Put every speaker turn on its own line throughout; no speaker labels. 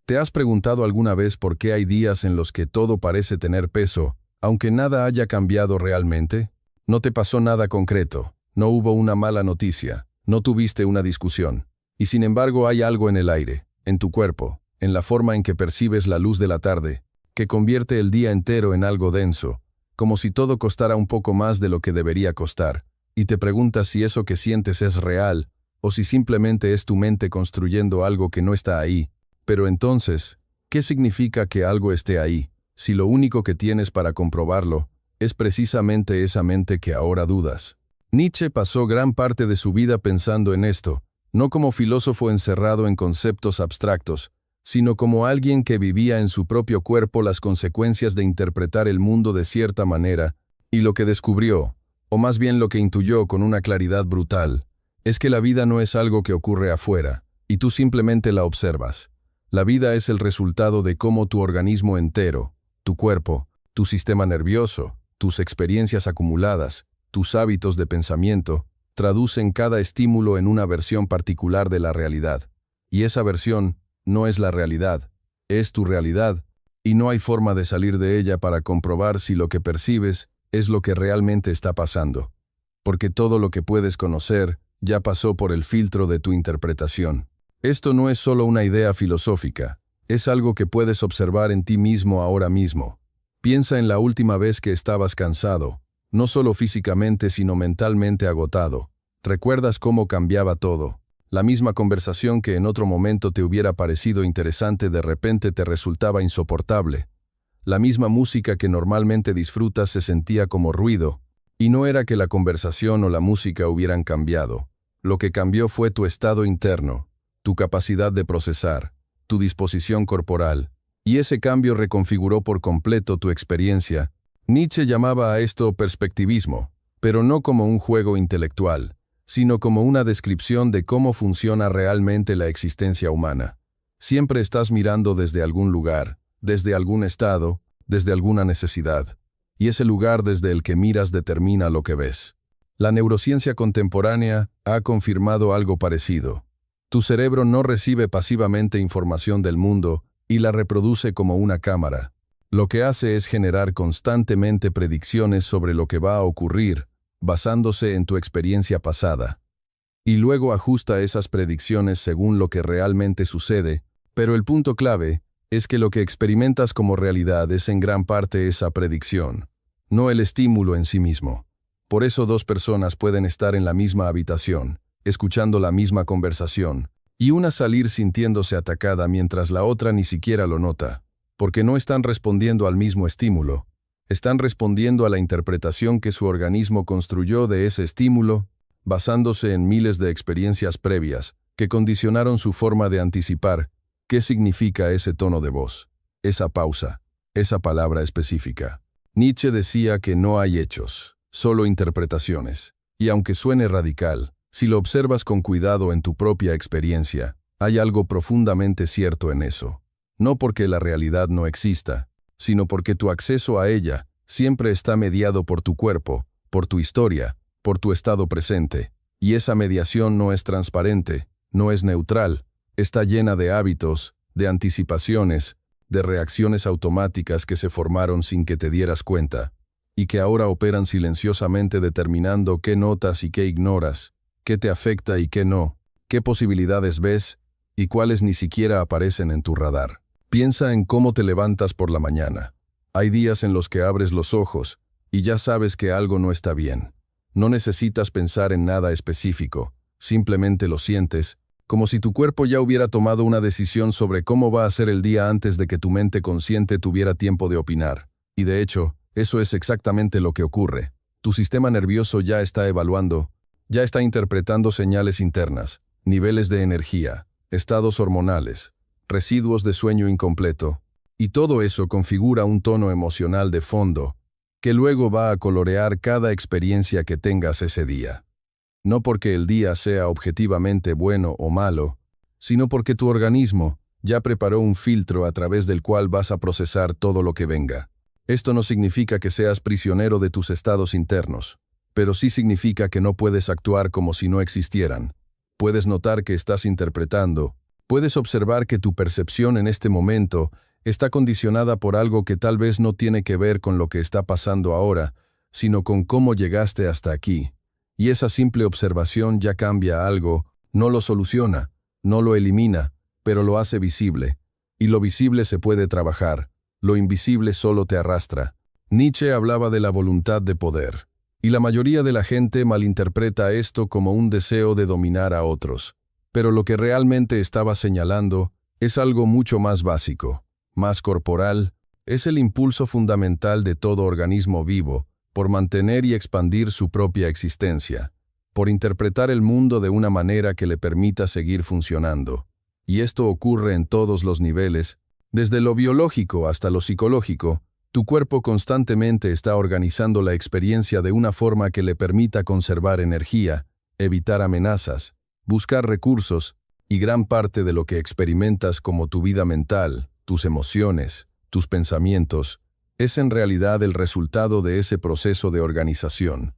¿Te has preguntado alguna vez por qué hay días en los que todo parece tener peso, aunque nada haya cambiado realmente? No te pasó nada concreto, no hubo una mala noticia, no tuviste una discusión. Y sin embargo hay algo en el aire, en tu cuerpo, en la forma en que percibes la luz de la tarde, que convierte el día entero en algo denso, como si todo costara un poco más de lo que debería costar, y te preguntas si eso que sientes es real, o si simplemente es tu mente construyendo algo que no está ahí. Pero entonces, ¿qué significa que algo esté ahí, si lo único que tienes para comprobarlo es precisamente esa mente que ahora dudas? Nietzsche pasó gran parte de su vida pensando en esto, no como filósofo encerrado en conceptos abstractos, sino como alguien que vivía en su propio cuerpo las consecuencias de interpretar el mundo de cierta manera, y lo que descubrió, o más bien lo que intuyó con una claridad brutal, es que la vida no es algo que ocurre afuera, y tú simplemente la observas. La vida es el resultado de cómo tu organismo entero, tu cuerpo, tu sistema nervioso, tus experiencias acumuladas, tus hábitos de pensamiento, traducen cada estímulo en una versión particular de la realidad. Y esa versión no es la realidad, es tu realidad, y no hay forma de salir de ella para comprobar si lo que percibes es lo que realmente está pasando. Porque todo lo que puedes conocer ya pasó por el filtro de tu interpretación. Esto no es solo una idea filosófica, es algo que puedes observar en ti mismo ahora mismo. Piensa en la última vez que estabas cansado, no solo físicamente sino mentalmente agotado. ¿Recuerdas cómo cambiaba todo? La misma conversación que en otro momento te hubiera parecido interesante de repente te resultaba insoportable. La misma música que normalmente disfrutas se sentía como ruido, y no era que la conversación o la música hubieran cambiado. Lo que cambió fue tu estado interno, tu capacidad de procesar, tu disposición corporal, y ese cambio reconfiguró por completo tu experiencia. Nietzsche llamaba a esto perspectivismo, pero no como un juego intelectual, sino como una descripción de cómo funciona realmente la existencia humana. Siempre estás mirando desde algún lugar, desde algún estado, desde alguna necesidad, y ese lugar desde el que miras determina lo que ves. La neurociencia contemporánea ha confirmado algo parecido. Tu cerebro no recibe pasivamente información del mundo y la reproduce como una cámara. Lo que hace es generar constantemente predicciones sobre lo que va a ocurrir, basándose en tu experiencia pasada. Y luego ajusta esas predicciones según lo que realmente sucede, pero el punto clave es que lo que experimentas como realidad es en gran parte esa predicción, no el estímulo en sí mismo. Por eso dos personas pueden estar en la misma habitación, escuchando la misma conversación, y una salir sintiéndose atacada mientras la otra ni siquiera lo nota, porque no están respondiendo al mismo estímulo, están respondiendo a la interpretación que su organismo construyó de ese estímulo, basándose en miles de experiencias previas que condicionaron su forma de anticipar qué significa ese tono de voz, esa pausa, esa palabra específica. Nietzsche decía que no hay hechos, solo interpretaciones, y aunque suene radical, si lo observas con cuidado en tu propia experiencia, hay algo profundamente cierto en eso. No porque la realidad no exista, sino porque tu acceso a ella siempre está mediado por tu cuerpo, por tu historia, por tu estado presente. Y esa mediación no es transparente, no es neutral, está llena de hábitos, de anticipaciones, de reacciones automáticas que se formaron sin que te dieras cuenta, y que ahora operan silenciosamente determinando qué notas y qué ignoras, qué te afecta y qué no, qué posibilidades ves y cuáles ni siquiera aparecen en tu radar. Piensa en cómo te levantas por la mañana. Hay días en los que abres los ojos y ya sabes que algo no está bien. No necesitas pensar en nada específico, simplemente lo sientes, como si tu cuerpo ya hubiera tomado una decisión sobre cómo va a ser el día antes de que tu mente consciente tuviera tiempo de opinar. Y de hecho, eso es exactamente lo que ocurre. Tu sistema nervioso ya está evaluando, ya está interpretando señales internas, niveles de energía, estados hormonales, residuos de sueño incompleto, y todo eso configura un tono emocional de fondo, que luego va a colorear cada experiencia que tengas ese día. No porque el día sea objetivamente bueno o malo, sino porque tu organismo ya preparó un filtro a través del cual vas a procesar todo lo que venga. Esto no significa que seas prisionero de tus estados internos, pero sí significa que no puedes actuar como si no existieran. Puedes notar que estás interpretando, Puedes observar que tu percepción en este momento está condicionada por algo que tal vez no tiene que ver con lo que está pasando ahora, sino con cómo llegaste hasta aquí. Y esa simple observación ya cambia algo, no lo soluciona, no lo elimina, pero lo hace visible. Y lo visible se puede trabajar, lo invisible solo te arrastra. Nietzsche hablaba de la voluntad de poder. Y la mayoría de la gente malinterpreta esto como un deseo de dominar a otros. Pero lo que realmente estaba señalando es algo mucho más básico, más corporal, es el impulso fundamental de todo organismo vivo, por mantener y expandir su propia existencia, por interpretar el mundo de una manera que le permita seguir funcionando. Y esto ocurre en todos los niveles, desde lo biológico hasta lo psicológico. Tu cuerpo constantemente está organizando la experiencia de una forma que le permita conservar energía, evitar amenazas, buscar recursos, y gran parte de lo que experimentas como tu vida mental, tus emociones, tus pensamientos, es en realidad el resultado de ese proceso de organización.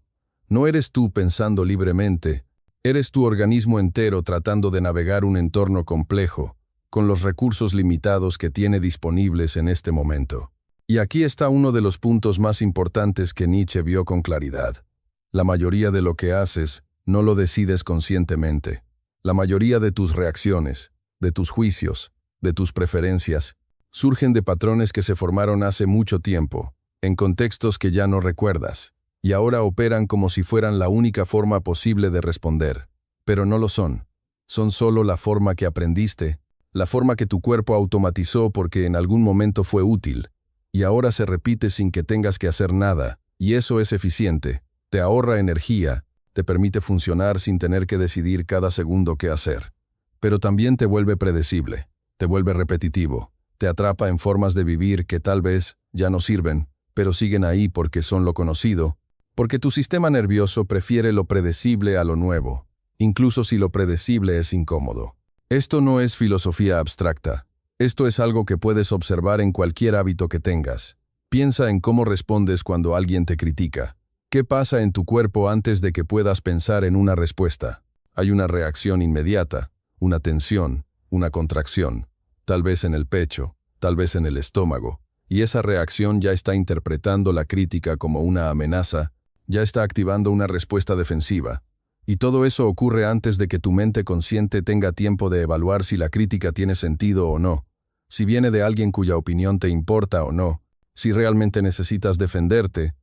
No eres tú pensando libremente, eres tu organismo entero tratando de navegar un entorno complejo, con los recursos limitados que tiene disponibles en este momento. Y aquí está uno de los puntos más importantes que Nietzsche vio con claridad. La mayoría de lo que haces no lo decides conscientemente. La mayoría de tus reacciones, de tus juicios, de tus preferencias, surgen de patrones que se formaron hace mucho tiempo, en contextos que ya no recuerdas, y ahora operan como si fueran la única forma posible de responder. Pero no lo son. Son solo la forma que aprendiste, la forma que tu cuerpo automatizó porque en algún momento fue útil, y ahora se repite sin que tengas que hacer nada, y eso es eficiente, te ahorra energía, te permite funcionar sin tener que decidir cada segundo qué hacer. Pero también te vuelve predecible, te vuelve repetitivo, te atrapa en formas de vivir que tal vez ya no sirven, pero siguen ahí porque son lo conocido, porque tu sistema nervioso prefiere lo predecible a lo nuevo, incluso si lo predecible es incómodo. Esto no es filosofía abstracta. Esto es algo que puedes observar en cualquier hábito que tengas. Piensa en cómo respondes cuando alguien te critica. ¿Qué pasa en tu cuerpo antes de que puedas pensar en una respuesta? Hay una reacción inmediata, una tensión, una contracción, tal vez en el pecho, tal vez en el estómago, y esa reacción ya está interpretando la crítica como una amenaza, ya está activando una respuesta defensiva. Y todo eso ocurre antes de que tu mente consciente tenga tiempo de evaluar si la crítica tiene sentido o no, si viene de alguien cuya opinión te importa o no, si realmente necesitas defenderte,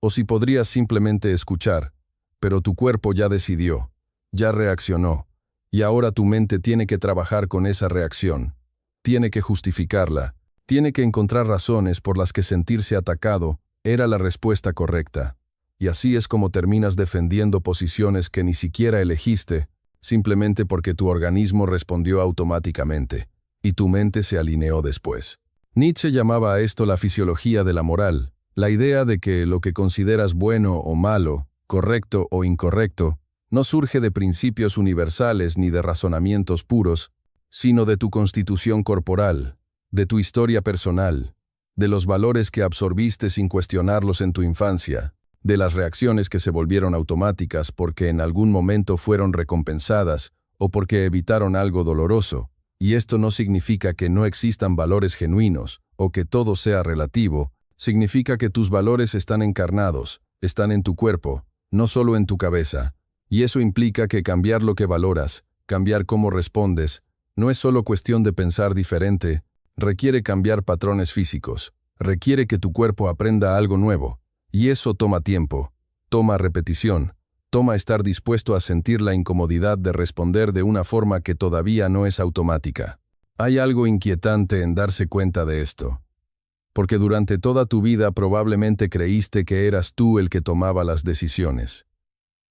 o si podrías simplemente escuchar, pero tu cuerpo ya decidió, ya reaccionó, y ahora tu mente tiene que trabajar con esa reacción, tiene que justificarla, tiene que encontrar razones por las que sentirse atacado era la respuesta correcta. Y así es como terminas defendiendo posiciones que ni siquiera elegiste, simplemente porque tu organismo respondió automáticamente, y tu mente se alineó después. Nietzsche llamaba a esto la fisiología de la moral, la idea de que lo que consideras bueno o malo, correcto o incorrecto, no surge de principios universales ni de razonamientos puros, sino de tu constitución corporal, de tu historia personal, de los valores que absorbiste sin cuestionarlos en tu infancia, de las reacciones que se volvieron automáticas porque en algún momento fueron recompensadas o porque evitaron algo doloroso. Y esto no significa que no existan valores genuinos o que todo sea relativo, significa que tus valores están encarnados, están en tu cuerpo, no solo en tu cabeza. Y eso implica que cambiar lo que valoras, cambiar cómo respondes, no es solo cuestión de pensar diferente, requiere cambiar patrones físicos, requiere que tu cuerpo aprenda algo nuevo. Y eso toma tiempo, toma repetición, toma estar dispuesto a sentir la incomodidad de responder de una forma que todavía no es automática. Hay algo inquietante en darse cuenta de esto. Porque durante toda tu vida probablemente creíste que eras tú el que tomaba las decisiones.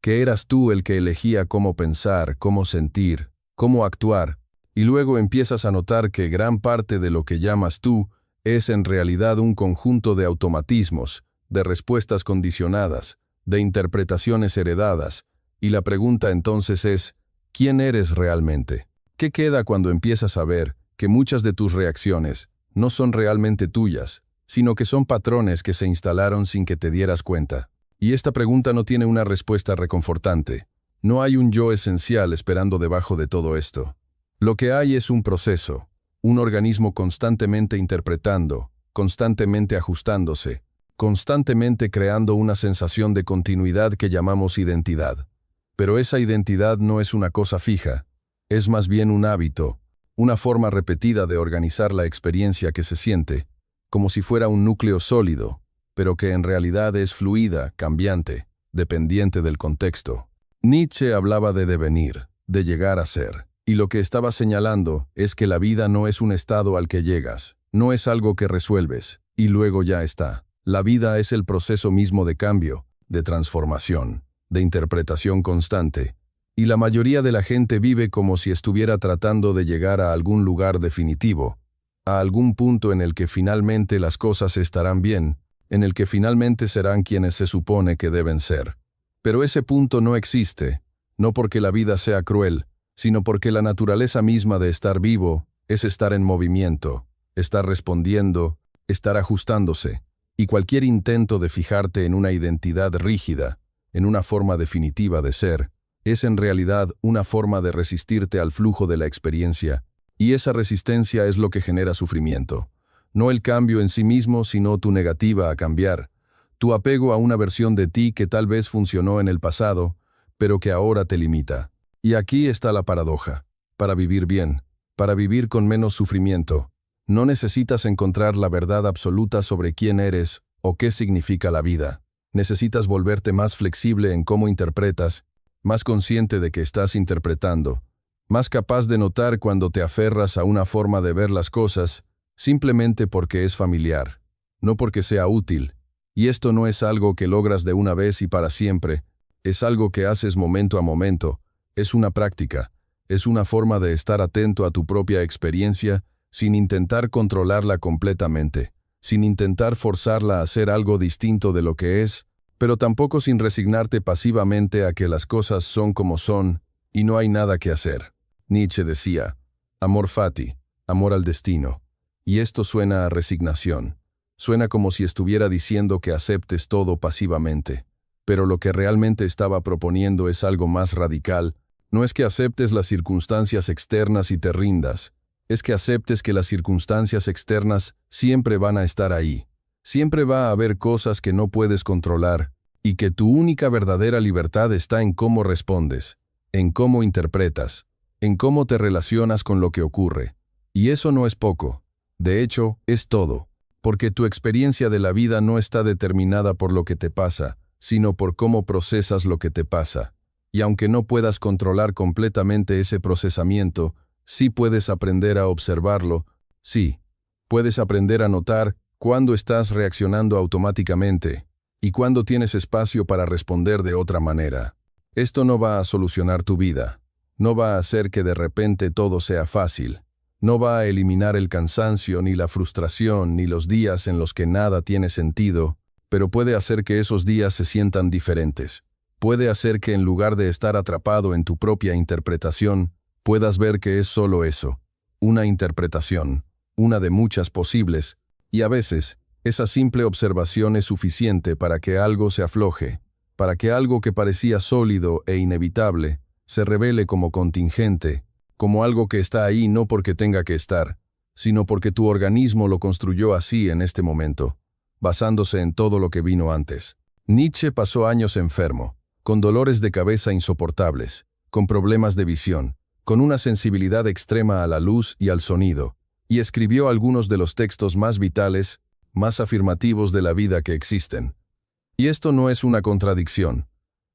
Que eras tú el que elegía cómo pensar, cómo sentir, cómo actuar, y luego empiezas a notar que gran parte de lo que llamas tú es en realidad un conjunto de automatismos, de respuestas condicionadas, de interpretaciones heredadas, y la pregunta entonces es, ¿quién eres realmente? ¿Qué queda cuando empiezas a ver que muchas de tus reacciones no son realmente tuyas, sino que son patrones que se instalaron sin que te dieras cuenta? Y esta pregunta no tiene una respuesta reconfortante. No hay un yo esencial esperando debajo de todo esto. Lo que hay es un proceso, un organismo constantemente interpretando, constantemente ajustándose, constantemente creando una sensación de continuidad que llamamos identidad. Pero esa identidad no es una cosa fija, es más bien un hábito, una forma repetida de organizar la experiencia que se siente, como si fuera un núcleo sólido, pero que en realidad es fluida, cambiante, dependiente del contexto. Nietzsche hablaba de devenir, de llegar a ser, y lo que estaba señalando es que la vida no es un estado al que llegas, no es algo que resuelves, y luego ya está. La vida es el proceso mismo de cambio, de transformación, de interpretación constante, y la mayoría de la gente vive como si estuviera tratando de llegar a algún lugar definitivo, a algún punto en el que finalmente las cosas estarán bien, en el que finalmente serán quienes se supone que deben ser. Pero ese punto no existe, no porque la vida sea cruel, sino porque la naturaleza misma de estar vivo es estar en movimiento, estar respondiendo, estar ajustándose, y cualquier intento de fijarte en una identidad rígida, en una forma definitiva de ser, es en realidad una forma de resistirte al flujo de la experiencia, y esa resistencia es lo que genera sufrimiento. No el cambio en sí mismo, sino tu negativa a cambiar, tu apego a una versión de ti que tal vez funcionó en el pasado, pero que ahora te limita. Y aquí está la paradoja. Para vivir bien, para vivir con menos sufrimiento, no necesitas encontrar la verdad absoluta sobre quién eres o qué significa la vida. Necesitas volverte más flexible en cómo interpretas, más consciente de que estás interpretando, más capaz de notar cuando te aferras a una forma de ver las cosas, simplemente porque es familiar, no porque sea útil. Y esto no es algo que logras de una vez y para siempre, es algo que haces momento a momento, es una práctica, es una forma de estar atento a tu propia experiencia sin intentar controlarla completamente, sin intentar forzarla a ser algo distinto de lo que es, pero tampoco sin resignarte pasivamente a que las cosas son como son y no hay nada que hacer. Nietzsche decía, amor fati, amor al destino. Y esto suena a resignación. Suena como si estuviera diciendo que aceptes todo pasivamente. Pero lo que realmente estaba proponiendo es algo más radical. No es que aceptes las circunstancias externas y te rindas. Es que aceptes que las circunstancias externas siempre van a estar ahí. Siempre va a haber cosas que no puedes controlar, y que tu única verdadera libertad está en cómo respondes, en cómo interpretas, en cómo te relacionas con lo que ocurre. Y eso no es poco. De hecho, es todo. Porque tu experiencia de la vida no está determinada por lo que te pasa, sino por cómo procesas lo que te pasa. Y aunque no puedas controlar completamente ese procesamiento, sí puedes aprender a observarlo, sí. Puedes aprender a notar cuándo estás reaccionando automáticamente y cuándo tienes espacio para responder de otra manera. Esto no va a solucionar tu vida. No va a hacer que de repente todo sea fácil. No va a eliminar el cansancio, ni la frustración, ni los días en los que nada tiene sentido, pero puede hacer que esos días se sientan diferentes. Puede hacer que en lugar de estar atrapado en tu propia interpretación, puedas ver que es solo eso, una interpretación, una de muchas posibles, y a veces, esa simple observación es suficiente para que algo se afloje, para que algo que parecía sólido e inevitable se revele como contingente, como algo que está ahí no porque tenga que estar, sino porque tu organismo lo construyó así en este momento, basándose en todo lo que vino antes. Nietzsche pasó años enfermo, con dolores de cabeza insoportables, con problemas de visión, con una sensibilidad extrema a la luz y al sonido, y escribió algunos de los textos más vitales, más afirmativos de la vida que existen. Y esto no es una contradicción.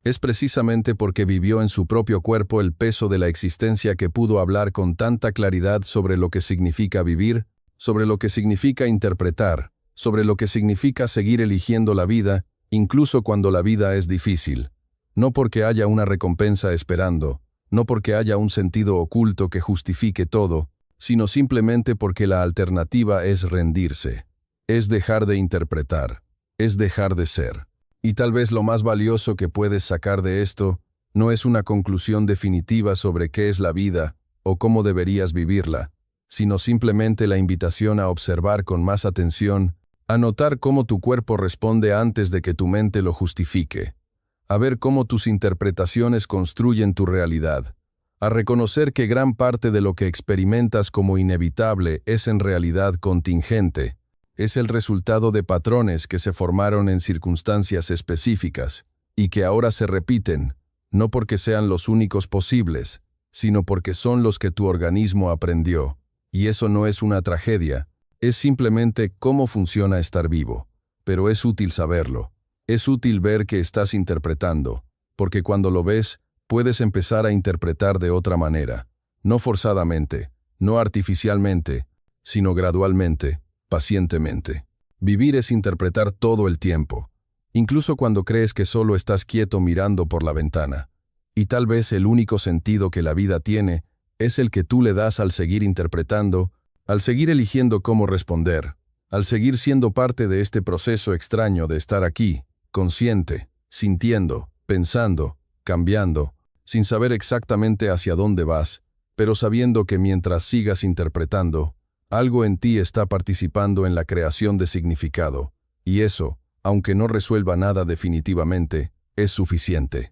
Es precisamente porque vivió en su propio cuerpo el peso de la existencia que pudo hablar con tanta claridad sobre lo que significa vivir, sobre lo que significa interpretar, sobre lo que significa seguir eligiendo la vida, incluso cuando la vida es difícil. No porque haya una recompensa esperando, no porque haya un sentido oculto que justifique todo, sino simplemente porque la alternativa es rendirse, es dejar de interpretar, es dejar de ser. Y tal vez lo más valioso que puedes sacar de esto no es una conclusión definitiva sobre qué es la vida o cómo deberías vivirla, sino simplemente la invitación a observar con más atención, a notar cómo tu cuerpo responde antes de que tu mente lo justifique, a ver cómo tus interpretaciones construyen tu realidad, a reconocer que gran parte de lo que experimentas como inevitable es en realidad contingente, es el resultado de patrones que se formaron en circunstancias específicas y que ahora se repiten, no porque sean los únicos posibles, sino porque son los que tu organismo aprendió. Y eso no es una tragedia, es simplemente cómo funciona estar vivo. Pero es útil saberlo. Es útil ver que estás interpretando, porque cuando lo ves, puedes empezar a interpretar de otra manera, no forzadamente, no artificialmente, sino gradualmente, pacientemente. Vivir es interpretar todo el tiempo, incluso cuando crees que solo estás quieto mirando por la ventana. Y tal vez el único sentido que la vida tiene es el que tú le das al seguir interpretando, al seguir eligiendo cómo responder, al seguir siendo parte de este proceso extraño de estar aquí, consciente, sintiendo, pensando, cambiando, sin saber exactamente hacia dónde vas, pero sabiendo que mientras sigas interpretando, algo en ti está participando en la creación de significado, y eso, aunque no resuelva nada definitivamente, es suficiente.